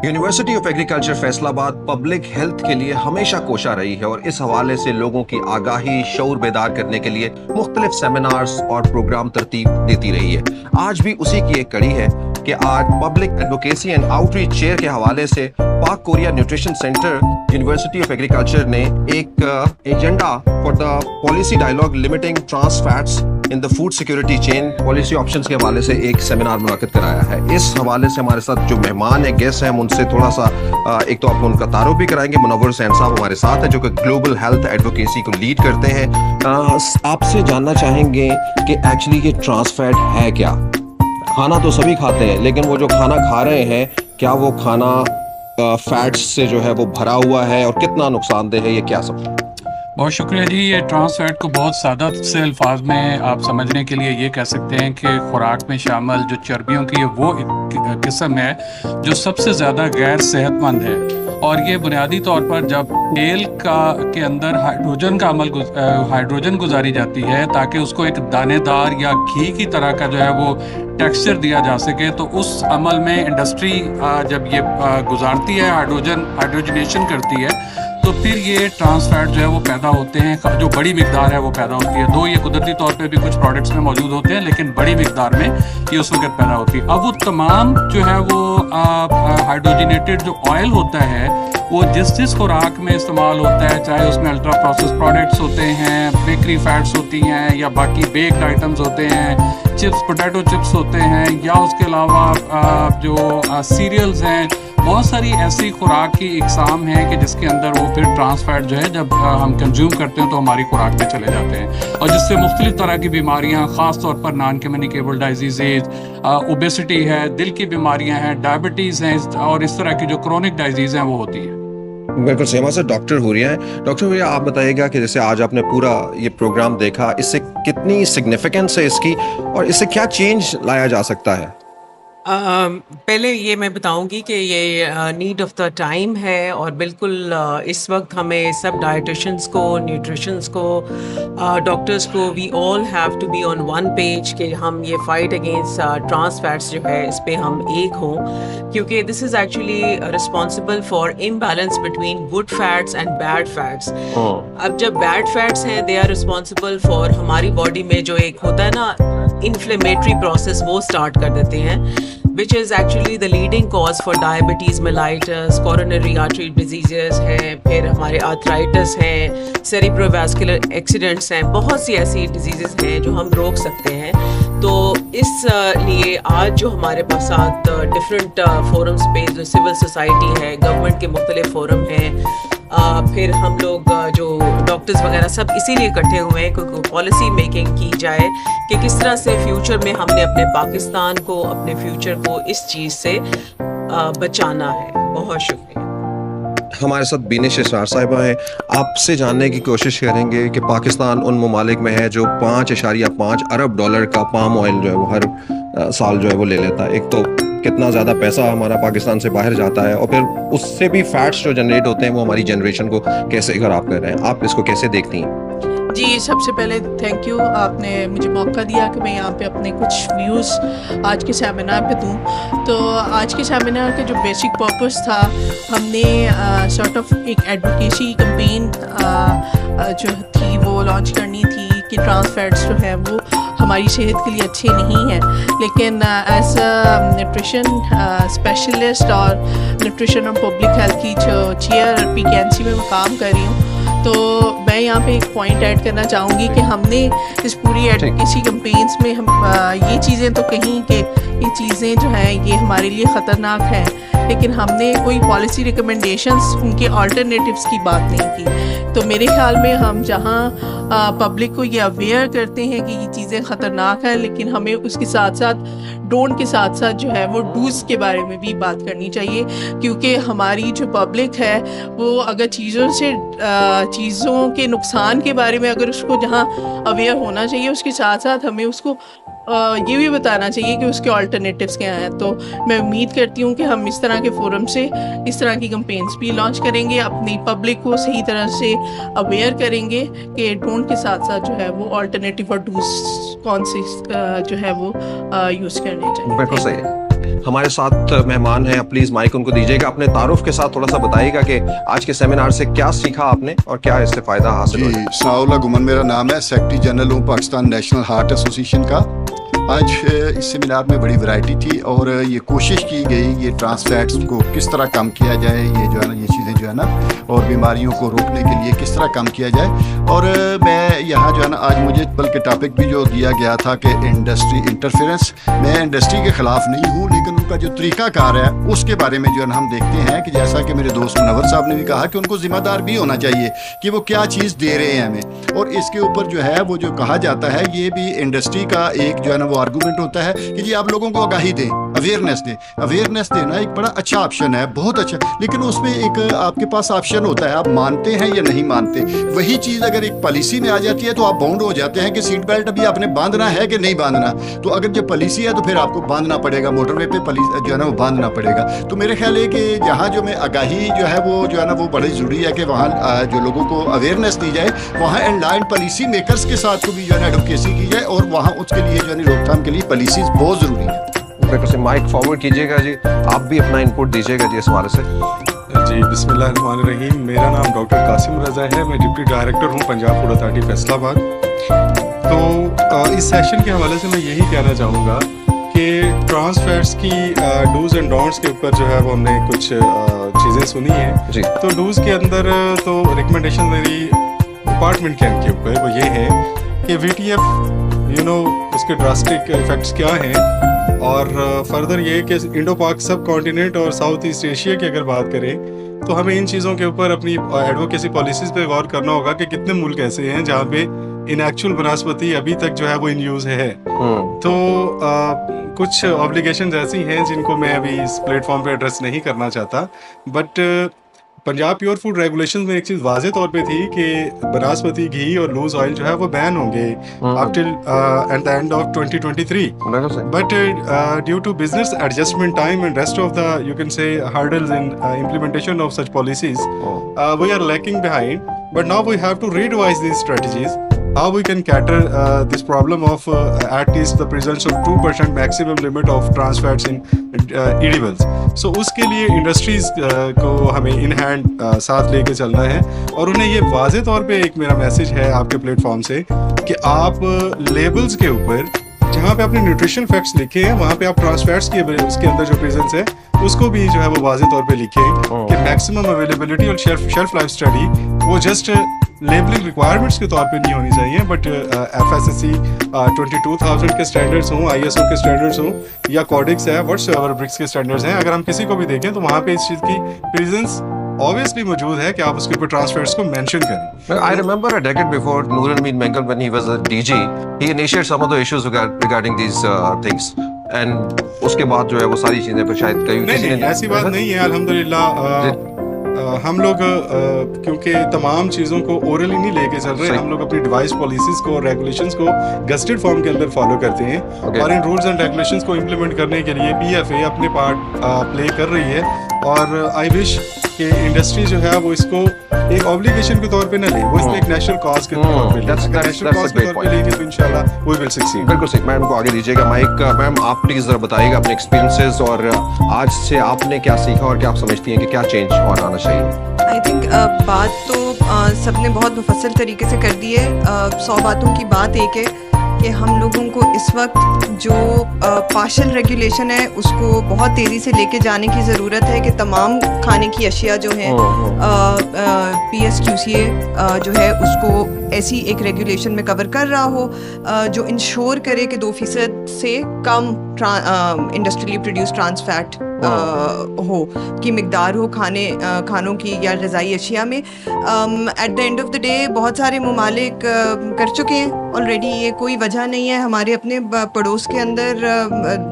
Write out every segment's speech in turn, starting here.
University of agriculture Faisal آباد public health کے لیے ہمیشہ کوشاں رہی ہے اور اس حوالے سے لوگوں کی آگاہی شعور بیدار کرنے کے لیے مختلف سیمینارز اور پروگرام ترتیب دیتی رہی ہے. آج بھی اسی کی ایک کڑی ہے کہ آج public advocacy and outreach chair کے حوالے سے Pak Korea nutrition centre university of agriculture نے ایک agenda for the policy dialogue limiting trans fats in the food security chain policy options کے حوالے سے ایک سیمینار منعقد کرایا ہے. اس حوالے سے ہمارے ساتھ جو مہمان ہیں، گیسٹ ہیں، ہم ان سے تھوڑا سا ایک تو آپ کو ان کا تعارف بھی کرائیں گے. منور حسین صاحب ہمارے ساتھ ہیں جو کہ گلوبل ہیلتھ ایڈوکیسی کو لیڈ کرتے ہیں. آپ سے جاننا چاہیں گے کہ ایکچولی یہ ٹرانس فیٹ ہے کیا؟ کھانا تو سبھی کھاتے ہیں، لیکن وہ جو کھانا کھا رہے ہیں کیا وہ کھانا فیٹس سے جو ہے وہ بھرا ہوا ہے اور کتنا نقصان دہ ہے؟ یہ کیا سب؟ بہت شکریہ جی. یہ ٹرانس فیٹ کو بہت سادہ سے الفاظ میں آپ سمجھنے کے لیے یہ کہہ سکتے ہیں کہ خوراک میں شامل جو چربیوں کی وہ قسم ہے جو سب سے زیادہ غیر صحت مند ہے، اور یہ بنیادی طور پر جب تیل کے اندر ہائیڈروجن گزاری جاتی ہے تاکہ اس کو ایک دانے دار یا گھی کی طرح کا جو ہے وہ ٹیکسچر دیا جا سکے، تو اس عمل میں انڈسٹری جب یہ گزارتی ہے ہائیڈروجنیشن کرتی ہے تو پھر یہ ٹرانس فیٹ جو ہے وہ پیدا ہوتے ہیں، جو بڑی مقدار ہے وہ پیدا ہوتی ہے. دو یہ قدرتی طور پہ بھی کچھ پروڈکٹس میں موجود ہوتے ہیں، لیکن بڑی مقدار میں یہ اس وقت پیدا ہوتی ہے. اب وہ تمام جو ہے وہ ہائیڈروجنیٹڈ جو آئل ہوتا ہے وہ جس خوراک میں استعمال ہوتا ہے، چاہے اس میں الٹرا پروسیس پروڈکٹس ہوتے ہیں، بیکری فیٹس ہوتی ہیں، یا باقی بیکڈ آئٹمز ہوتے ہیں، چپس، پوٹیٹو چپس ہوتے ہیں، یا اس کے علاوہ جو سیریلز ہیں، بہت ساری ایسی خوراک کی اقسام ہیں کہ جس کے اندر وہ پھر ٹرانس فیٹ جو ہے جب ہم کنزیوم کرتے ہیں تو ہماری خوراک میں چلے جاتے ہیں، اور جس سے مختلف طرح کی بیماریاں، خاص طور پر نان کمیونیکیبل ڈائزیزز، اوبیسٹی ہے، دل کی بیماریاں ہیں، ڈائبٹیز ہیں، اور اس طرح کی جو کرونک ڈائزیز ہیں وہ ہوتی ہیں. بالکل سیما سے ڈاکٹر ہوریہ ہیں. ڈاکٹر ہوریہ، آپ بتائیے گا کہ جیسے آج آپ نے پورا یہ پروگرام دیکھا، اس سے کتنی سگنیفیکنس ہے اس کی، اور اس سے کیا چینج لایا جا سکتا ہے؟ پہلے یہ میں بتاؤں گی کہ یہ نیڈ آف دا ٹائم ہے، اور بالکل اس وقت ہمیں سب ڈائٹیشنس کو، نیوٹریشنس کو، ڈاکٹرس کو، we all have to be on one page کہ ہم یہ فائٹ اگینسٹ ٹرانس فیٹس جو ہے اس پہ ہم ایک ہوں، کیونکہ this is actually responsible for imbalance between good fats and bad fats. اب جب بیڈ فیٹس ہیں دے آر رسپانسبل فار ہماری باڈی میں جو ایک ہوتا ہے نا انفلیمیٹری پروسیس، وہ اسٹارٹ کر دیتے ہیں، which is actually the leading cause for diabetes mellitus, coronary artery diseases ہیں، پھر ہمارے arthritis ہیں، cerebrovascular accidents ہیں، بہت سی ایسی ڈیزیزز ہیں جو ہم روک سکتے ہیں. تو اس لیے آج جو ہمارے پاس ڈفرینٹ فورمس پہ جو سول سوسائٹی ہے، گورنمنٹ کے مختلف فورم ہیں، پھر ہم لوگ جو ڈاکٹرز وغیرہ سب اسی لیے اکٹھے ہوئے ہیں کہ پالیسی میکنگ کی جائے کہ کس طرح سے فیوچر میں ہم نے اپنے پاکستان کو، اپنے فیوچر کو اس چیز سے بچانا ہے. بہت شکریہ. ہمارے ساتھ بینش اسرار صاحبہ ہیں. آپ سے جاننے کی کوشش کریں گے کہ پاکستان ان ممالک میں ہے جو 5.5 ارب ڈالر کا پام آئل جو ہے وہ ہر سال جو ہے وہ لے لیتا ہے. ایک تو کتنا زیادہ پیسہ ہمارا پاکستان سے باہر جاتا ہے، اور پھر اس سے بھی فیٹس جو جنریٹ ہوتے ہیں وہ ہماری جنریشن کو کیسے خراب کر رہے ہیں. آپ اس کو کیسے دیکھتی ہیں؟ جی، سب سے پہلے تھینک یو، آپ نے مجھے موقع دیا کہ میں یہاں پہ اپنے کچھ ویوز آج کے سیمینار پہ دوں. تو آج کے سیمینار کا جو بیسک پرپس تھا، ہم نے سارٹ آف ایک ایڈوکیسی کمپین جو تھی وہ لانچ کرنی تھی کہ ٹرانس فیٹس جو ہیں وہ ہماری صحت کے لیے اچھے نہیں ہیں، لیکن ایز اے نیوٹریشن اسپیشلسٹ اور نیوٹریشن اور پبلک ہیلتھ کی جو چیئر PKNC میں میں کام کر رہی ہوں، تو میں یہاں پہ ایک پوائنٹ ایڈ کرنا چاہوں گی کہ ہم نے اس پوری ایڈوکیسی کمپینس میں ہم یہ چیزیں تو کہیں کہ یہ چیزیں جو ہیں یہ ہمارے لیے خطرناک ہیں، لیکن ہم نے کوئی پالیسی ریکمنڈیشنز ان کے آلٹرنیٹیوز کی بات نہیں کی. تو میرے خیال میں ہم جہاں پبلک کو یہ اویئر کرتے ہیں کہ یہ چیزیں خطرناک ہیں، لیکن ہمیں اس کے ساتھ ساتھ ڈونٹ کے ساتھ ساتھ جو ہے وہ ڈوز کے بارے میں بھی بات کرنی چاہیے، کیونکہ ہماری جو پبلک ہے وہ اگر چیزوں کے نقصان کے بارے میں اگر اس کو جہاں اویئر ہونا چاہیے، اس کے ساتھ ساتھ ہمیں اس کو یہ بھی بتانا چاہیے کہ اس کے آلٹرنیٹیوز کیا ہیں. تو میں امید کرتی ہوں کہ ہم اس طرح کے فورم سے اس طرح کی کمپینس بھی لانچ کریں گے، اپنی پبلک کو صحیح طرح سے اویئر کریں گے کہ ڈونٹ کے ساتھ ساتھ جو ہے وہ آلٹرنیٹیو اور ڈوز کون سے جو ہے وہ یوز کرنے چاہیے. بالکل صحیح ہے. ہمارے ساتھ مہمان ہیں, پلیز مائک ان کو دیجیے گا. اپنے تعارف کے ساتھ تھوڑا سا بتائیے گا کہ آج کے سیمینار سے کیا سیکھا آپ نے اور کیا اس سے فائدہ حاصل ہوا. جی, ثناء اللہ گمن میرا نام ہے, سیکرٹری جنرل ہوں پاکستان نیشنل ہارٹ ایسوسیشن کا. آج اس سیمینار میں بڑی ورائٹی تھی اور یہ کوشش کی گئی یہ ٹرانس فیٹس کو کس طرح کم کیا جائے, یہ جو ہے نا یہ چیزیں جو ہے نا اور بیماریوں کو روکنے کے لیے کس طرح کم کیا جائے. اور میں یہاں جو ہے نا آج مجھے بلکہ ٹاپک بھی جو دیا گیا تھا کہ انڈسٹری انٹرفیرنس, میں انڈسٹری کے خلاف نہیں ہوں لیکن ان کا جو طریقہ کار ہے اس کے بارے میں جو ہے نا ہم دیکھتے ہیں کہ جیسا کہ میرے دوست منور صاحب نے بھی کہا کہ ان کو ذمہ دار بھی ہونا چاہیے کہ وہ کیا چیز دے رہے ہیں ہمیں. اور اس کے اوپر جو ہے وہ جو کہا جاتا ہے یہ بھی انڈسٹری کا ایک جو ہے نا وہ آرگومنٹ ہوتا ہے کہ جی آپ لوگوں کو آگاہی دیں, اویئرنیس دیں. اویئرنیس دینا ایک بڑا اچھا آپشن ہے, بہت اچھا, لیکن اس میں ایک آپ کے پاس آپشن ہوتا ہے, آپ مانتے ہیں یا نہیں مانتے. وہی چیز اگر ایک پالیسی میں آ جاتی ہے تو آپ باؤنڈ ہو جاتے ہیں کہ سیٹ بیلٹ ابھی آپ نے باندھنا ہے کہ نہیں باندھنا. تو اگر جب پالیسی ہے تو پھر آپ کو باندھنا پڑے گا, موٹر وے پہ جو ہے نا وہ باندھنا پڑے گا. تو میرے خیال ہے کہ جہاں جو میں آگاہی جو ہے وہ جو بڑی ضروری ہے کہ وہاں جو لوگوں کو اویئرنیس دی جائے, وہاں ان لائن پالیسی میکرز کے ساتھ کو بھی جو ہے نا ایڈوکیسی کی جائے اور وہاں اس کے لیے جو ہے روک تھام کے لیے پالیسیز بہت ضروری ہے. بالکل سے مائک فارورڈ کیجیے گا جی, آپ بھی اپنا انپٹ دیجیے گا جی اس حوالے سے. جی, بسم اللہ الرحمن الرحیم. میرا نام ڈاکٹر قاسم رضا ہے, میں ڈپٹی ڈائریکٹر ہوں پنجاب فوڈ اتھارٹی فیصل آباد. تو اس سیشن کے حوالے سے میں یہی کہنا چاہوں گا کہ ٹرانس فیٹس کی ڈوز اینڈ ڈونٹس کے اوپر جو ہے وہ ہم نے کچھ چیزیں سنی ہیں جی. تو ڈوز کے اندر تو ریکمنڈیشن میری ڈپارٹمنٹ کے کے اوپر وہ یہ ہے کہ وی ٹی ایف اس کے ڈراسٹک افیکٹس کیا ہیں, اور فردر یہ کہ انڈو پاک سب کانٹیننٹ اور ساؤتھ ایسٹ ایشیا کی اگر بات کریں تو ہمیں ان چیزوں کے اوپر اپنی ایڈوکیسی پالیسیز پہ غور کرنا ہوگا کہ کتنے ملک ایسے ہیں جہاں پہ ان ایکچوئل بناسپتی ابھی تک جو ہے وہ ان یوز ہے. تو کچھ آبلیگیشنز ایسی ہیں جن کو میں ابھی اس پلیٹ فارم پہ ایڈریس نہیں کرنا چاہتا, but Punjab pure food regulations میں ایک چیز واضح طور پہ تھی کہ بناسپتی گھی اور لوز آئل جو ہے وہ بین ہوں گے up till at the end of 2023. But due to business adjustment time and rest of the, you can say, hurdles in implementation of such policies, we are lacking behind. But now we have to revise these strategies. How we can cater this problem of at least the presence of 2% maximum limit of trans fats in edibles. So اس کے لیے industries کو ہمیں in hand ساتھ لے کے چلنا ہے, اور انہیں یہ واضح طور پہ ایک میرا میسیج ہے آپ کے پلیٹ فارم سے کہ آپ لیبلز کے اوپر جہاں پہ اپنے نیوٹریشن فیکٹس لکھے ہیں وہاں پہ آپ ٹرانس فیٹس کی اس کے اندر جو پریزنس ہے اس کو بھی جو ہے وہ واضح طور پہ لکھیں کہ میکسیمم اویلیبلٹی اور شیلف لائف اسٹڈی وہ جسٹ لیبلنگ ریکوائرمنٹس کے طور پہ نہیں ہونی چاہیے, بٹ FSSC 22000 کے اسٹینڈرڈس ہوں, ISO کے اسٹینڈرڈس ہوں یا کوڈکس ہے, واٹس ایور برکس کے اسٹینڈرڈس ہیں, اگر ہم کسی کو بھی دیکھیں تو وہاں پہ اس چیز کی پریزنس obviously موجود ہے کہ آپ اس کے اوپر ٹرانس فیٹس کو مینشن کریں. I remember a decade before Noor Al-Amin Mengal, when he was a DG, he initiated some of the issues regarding these things. And اس کے بعد جو ہے وہ ساری چیزیں پہ شاید نہیں, ایسی بات نہیں ہے. الحمدللہ ہم لوگ کیونکہ تمام چیزوں کو اورلی نہیں لے کے چل رہے, ہم لوگ اپنی ڈیوائس پالیسیز کو, ریگولیشنز کو گزٹڈ فارم کے اندر فالو کرتے ہیں, اور ان رولز اینڈ ریگولیشنز کو امپلیمنٹ کرنے کے لیے PFA اپنے پارٹ پلے کر رہی ہے. اور آئی وش کہ انڈسٹری جو ہے وہ اس کو ایک آبلیگیشن کے طور پہ نہ لے, وہ اس کو ایک نیشنل کاز کے طور پہ لے. نیشنل کاز کے طور پہ لے گے تو انشاءاللہ we will succeed. بالکل صحیح. میم کو آگے دیجیے گا مائک. میم آپ پلیز ذرا بتائیے گا اپنے ایکسپیرینسز اور آج سے آپ نے کیا سیکھا اور کیا آپ سمجھتی ہیں کہ کیا چینج اور آنا چاہیے. آئی تھنک بات تو سب نے بہت مفصل طریقے سے کر دی ہے. 100 باتوں کی بات ایک ہے کہ ہم لوگوں کو اس وقت جو پارشل ریگولیشن ہے اس کو بہت تیزی سے لے کے جانے کی ضرورت ہے کہ تمام کھانے کی اشیاء جو ہیں PSQCA جو ہے اس کو ایسی ایک ریگولیشن میں کور کر رہا ہو جو انشور کرے کہ 2% سے کم انڈسٹریلی پروڈیوس ٹرانس فیٹ ہو کی مقدار ہو کھانوں کی یا غذائی اشیاء میں. At the end of the day بہت سارے ممالک کر چکے ہیں آلریڈی, یہ کوئی وجہ نہیں ہے. ہمارے اپنے پڑوس کے اندر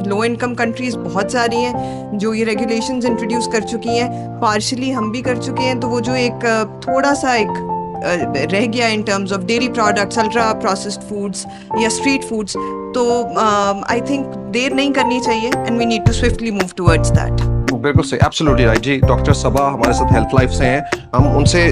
لو انکم کنٹریز بہت ساری ہیں جو یہ ریگولیشنز انٹروڈیوس کر چکی ہیں, پارشلی ہم بھی کر چکے ہیں. تو وہ جو ایک تھوڑا سا ایک رہ گیا in terms of dairy products, ultra processed foods یا اسٹریٹ فوڈس, تو آئی تھنک دیر نہیں کرنی چاہیے and we need to swiftly move towards that. بالکل صحیح, ایبسلیوٹلی رائٹ. جی ڈاکٹر صبا ہمارے ساتھ ہیلتھ لائف سے ہیں, ہم ان سے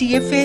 TFA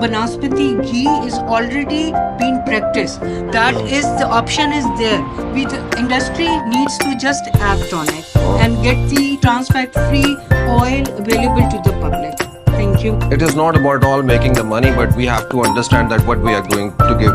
Banaspati ghee is already being practiced. That is the option is there. The industry needs to just act on it and get the trans fat free oil available to the public. Thank you. It is not about all making the money, but we have to understand that what we are going to give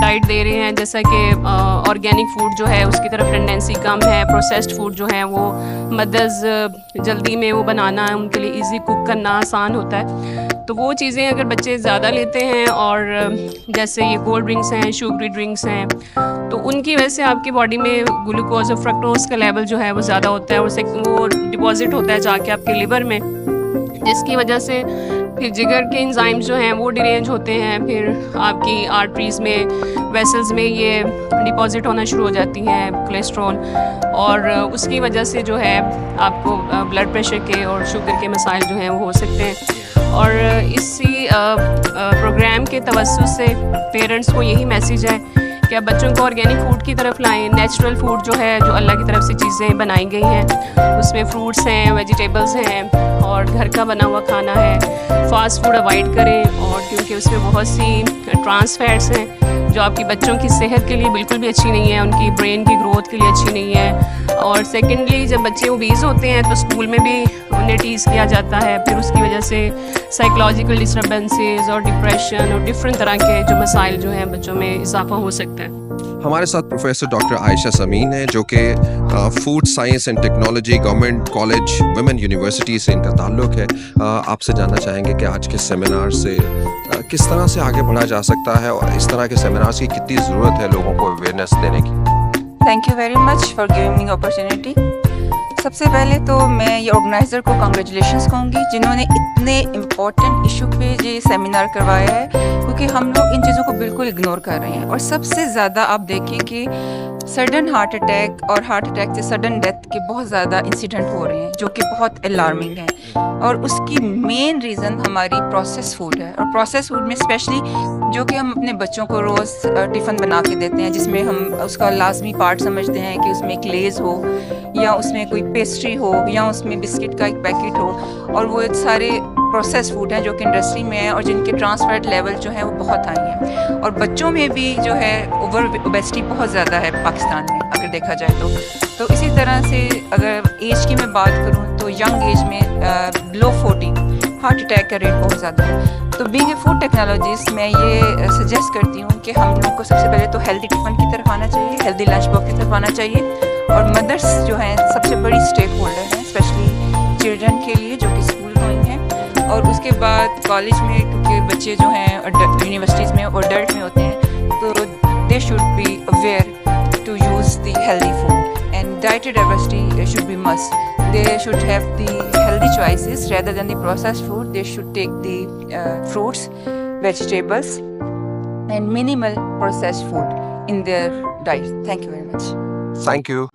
diet دے رہے ہیں, جیسا کہ organic food جو ہے اس کی طرف tendency کم ہے, پروسیسڈ فوڈ جو ہے وہ مدرز جلدی میں وہ بنانا ان کے لیے ایزی کوک کرنا آسان ہوتا ہے. تو وہ چیزیں اگر بچے زیادہ لیتے ہیں, اور جیسے یہ کولڈ ڈرنکس ہیں, شوگری ڈرنکس ہیں, تو ان کی وجہ سے آپ کی باڈی میں گلوکوز اور فرکٹوز کا لیول جو ہے وہ زیادہ ہوتا ہے, اور وہ ڈپازٹ ہوتا ہے جا کے آپ کے لیور میں, جس کی وجہ سے پھر جگر کے انزائمز جو ہیں وہ ڈیرینج ہوتے ہیں, پھر آپ کی آرٹریز میں, ویسلز میں یہ ڈپازٹ ہونا شروع ہو جاتی ہیں کولیسٹرول, اور اس کی وجہ سے جو ہے آپ کو بلڈ پریشر کے اور شوگر کے مسائل جو ہیں وہ ہو سکتے ہیں. اور اسی پروگرام کے توسط سے پیرنٹس کو یہی میسیج ہے کہ آپ بچوں کو آرگینک فوڈ کی طرف لائیں. نیچرل فوڈ جو ہے, جو اللہ کی طرف سے چیزیں بنائی گئی ہیں, اس میں فروٹس ہیں, ویجیٹیبلز ہیں, اور گھر کا بنا ہوا کھانا ہے. فاسٹ فوڈ اوائڈ کریں, اور کیونکہ اس میں بہت سی ٹرانس فیٹس ہیں جو آپ کی بچوں کی صحت کے لیے بالکل بھی اچھی نہیں ہے, ان کی برین کی گروتھ کے لیے اچھی نہیں ہے. اور سیکنڈلی جب بچے اوبیز ہوتے ہیں تو اسکول میں بھی انہیں ٹیز کیا جاتا ہے, پھر اس کی وجہ سے سائیکولوجیکل ڈسٹربنسز اور ڈپریشن اور ڈفرینٹ طرح کے جو مسائل جو ہیں بچوں میں اضافہ ہو سکتا ہے. ہمارے ساتھ پروفیسر ڈاکٹر عائشہ سمین ہیں, جو کہ food science and technology government college women university سے ان کا تعلق ہے. آپ سے جاننا چاہیں گے کہ آج کے سیمینار سے کس طرح سے آگے بڑھا جا سکتا ہے, اور اس طرح کے سیمینارز کی کتنی ضرورت ہے لوگوں کو اویئرنیس دینے کی. Thank you very much for giving me opportunity. سب سے پہلے تو میں یہ آرگنائزر کو کنگریچولیشنس کہوں گی جنہوں نے اتنے امپورٹنٹ ایشو پہ یہ سیمینار کروایا ہے, کیونکہ ہم لوگ ان چیزوں کو بالکل اگنور کر رہے ہیں. اور سب سے زیادہ آپ دیکھیں کہ سڈن ہارٹ اٹیک اور ہارٹ اٹیک سے سڈن ڈیتھ کے بہت زیادہ انسیڈنٹ ہو رہے ہیں, جو کہ بہت الارمنگ ہیں. اور اس کی مین ریزن ہماری پروسیس فوڈ ہے, اور پروسیس فوڈ میں اسپیشلی جو کہ ہم اپنے بچوں کو روز ٹفن بنا کے دیتے ہیں, جس میں ہم اس کا لازمی پارٹ سمجھتے ہیں کہ اس میں ایک لیز ہو, یا اس میں کوئی پیسٹری ہو, یا اس میں بسکٹ کا ایک پیکٹ ہو, اور وہ سارے پروسیس فوڈ ہیں جو کہ انڈسٹری میں ہیں, اور جن کے ٹرانس فیٹ لیول جو ہیں وہ بہت ہائی ہیں. اور بچوں میں بھی جو ہے اوور اوبیسٹی بہت زیادہ ہے پاکستان میں اگر دیکھا جائے تو اسی طرح سے اگر ایج کی میں بات کروں تو ینگ ایج میں بلو 40 ہارٹ اٹیک کا ریٹ بہت زیادہ ہے. تو بینگ اے فوڈ ٹیکنالوجسٹ میں یہ سجیسٹ کرتی ہوں کہ ہم لوگ کو سب سے پہلے تو ہیلدی ٹفن کی طرف آنا چاہیے, ہیلدی لنچ باکس کی طرف آنا چاہیے. اور مدرس جو ہیں سب سے بڑی اسٹیک ہولڈر ہیں, اسپیشلی چلڈرن کے لیے جو کہ اسکول گوئنگ ہیں. اور اس کے بعد کالج میں, کیونکہ بچے جو ہیں یونیورسٹیز میں اور اڈلٹ میں ہوتے ہیں, تو they should be aware to use the healthy food, and dietary diversity should be must. They should have the healthy choices rather than the processed food. They should take the fruits, vegetables, and minimal processed food in their diet. Thank you very much. Thank you.